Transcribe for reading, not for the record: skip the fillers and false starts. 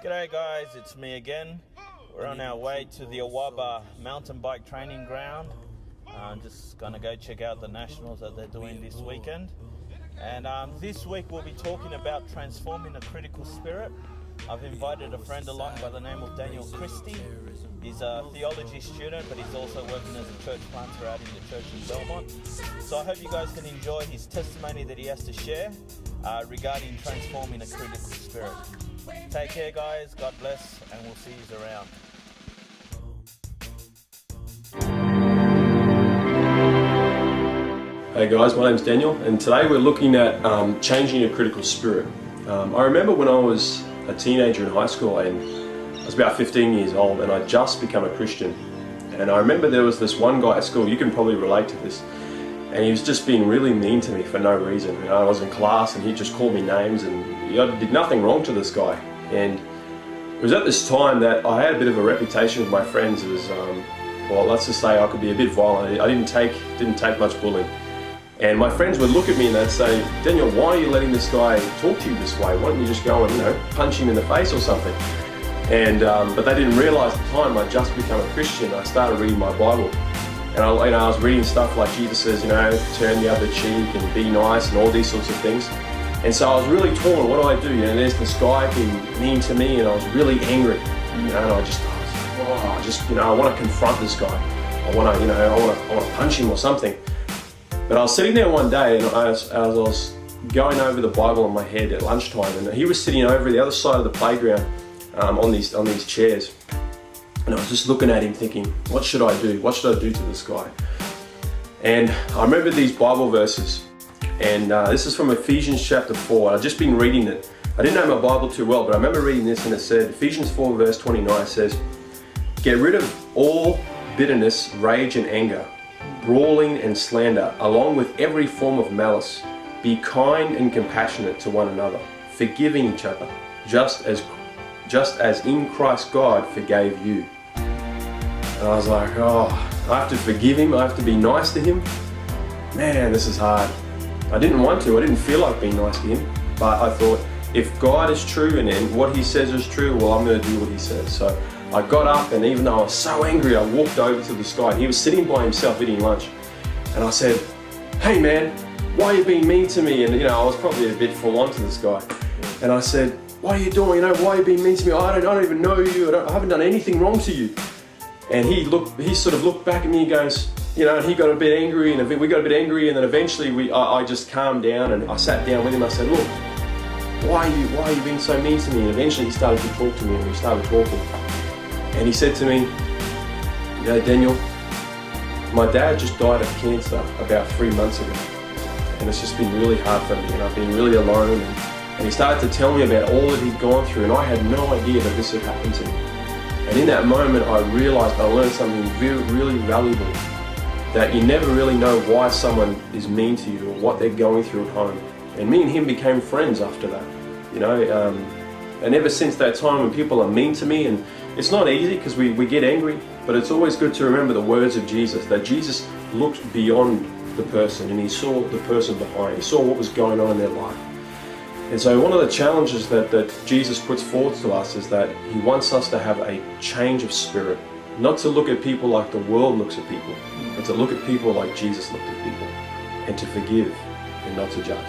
G'day guys, it's me again. We're on our way to the Awaba mountain bike training ground. I'm just going to go check out the nationals that they're doing this weekend. And this week we'll be talking about transforming a critical spirit. I've invited a friend along by the name of Christie. He's a theology student, but he's also working as a church planter out in the church in Belmont. So I hope you guys can enjoy his testimony that he has to share regarding transforming a critical spirit. Take care guys, God bless, and we'll see you around. Hey guys, my name's Daniel, and today we're looking at changing a critical spirit. I remember when I was a teenager in high school, and I was about 15 years old, and I'd just become a Christian. And I remember there was this one guy at school, you can probably relate to this, and he was just being really mean to me for no reason. You know, I was in class and he just called me names, and I did nothing wrong to this guy. And it was at this time that I had a bit of a reputation with my friends as, well, let's just say I could be a bit violent. I didn't take much bullying. And my friends would look at me and they'd say, Daniel, why are you letting this guy talk to you this way? Why don't you just go and, punch him in the face or something? And but they didn't realise at the time I'd just become a Christian. I started reading my Bible. And I was reading stuff like Jesus says, turn the other cheek and be nice and all these sorts of things. And so I was really torn. What do I do? There's this guy being mean to me, and I was really angry. And I want to confront this guy. I want to punch him or something. But I was sitting there one day, and as I was going over the Bible in my head at lunchtime, and he was sitting over the other side of the playground on these chairs. And I was just looking at him thinking, what should I do? What should I do to this guy? And I remember these Bible verses. And this is from Ephesians chapter 4. I'd just been reading it. I didn't know my Bible too well, but I remember reading this, and it said, Ephesians 4 verse 29 says, get rid of all bitterness, rage and anger, brawling and slander, along with every form of malice. Be kind and compassionate to one another, forgiving each other, just as in Christ God forgave you. And I was like, I have to forgive him, I have to be nice to him. Man, this is hard. I didn't want to, I didn't feel like being nice to him, but I thought, if God is true and what he says is true, well, I'm going to do what he says. So I got up, and even though I was so angry, I walked over to this guy. He was sitting by himself eating lunch. And I said, hey man, why are you being mean to me? And I was probably a bit full on to this guy. And I said, what are you doing? Why are you being mean to me? I don't even know you. I haven't done anything wrong to you. And he sort of looked back at me and goes, and he got a bit angry, and we got a bit angry, and then eventually I just calmed down, and I sat down with him. I said, look, why are you being so mean to me? And eventually he started to talk to me, and we started talking. And he said to me, Daniel, my dad just died of cancer about 3 months ago, and it's just been really hard for me, and I've been really alone. And he started to tell me about all that he'd gone through, and I had no idea that this had happened to me. And in that moment I realised I learned something really valuable, that you never really know why someone is mean to you or what they're going through at home. And me and him became friends after that, and ever since that time when people are mean to me, and it's not easy because we get angry, but it's always good to remember the words of Jesus, that Jesus looked beyond the person and he saw the person behind, he saw what was going on in their life. And so one of the challenges that Jesus puts forward to us is that he wants us to have a change of spirit, not to look at people like the world looks at people, but to look at people like Jesus looked at people, and to forgive and not to judge.